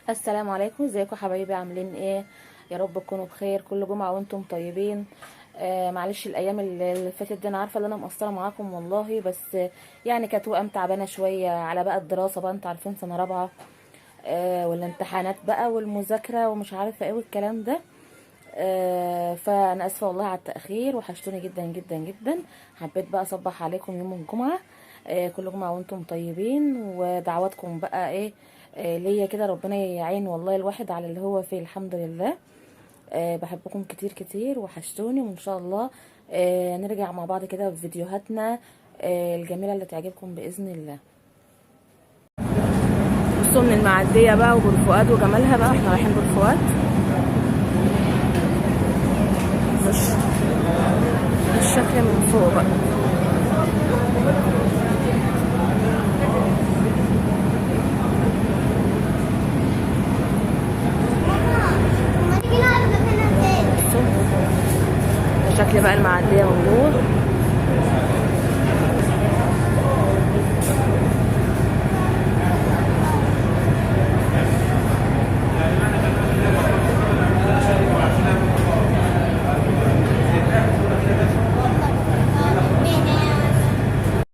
السلام عليكم، ازيكم حبايبي؟ عاملين ايه؟ يا رب تكونوا بخير كل جمعه وانتم طيبين. معلش الايام اللي فاتت دي انا عارفه ان انا مقصره معاكم والله، بس يعني كانت وقام تعبانه شويه على بقى الدراسه، بقى انتوا عارفين سنه رابعه. والامتحانات بقى والمذاكره ومش عارفه ايه والكلام ده. فانا اسفه والله على التاخير، وحشتوني جدا جدا جدا. حبيت بقى اصبح عليكم يوم الجمعه. كل جمعه وانتم طيبين، ودعواتكم بقى ايه ليا كده. ربنا يعين والله الواحد على اللي هو فيه، الحمد لله. بحبكم كتير كتير، وحشتوني، وان شاء الله نرجع مع بعض كده بفيديوهاتنا الجميله اللي تعجبكم باذن الله. بصوا من المعديه بقى وبور فؤاد وجمالها بقى، احنا رايحين بور فؤاد. مش الشكل من فوق بقى. بصوا شكل بقى المعديه من جوه.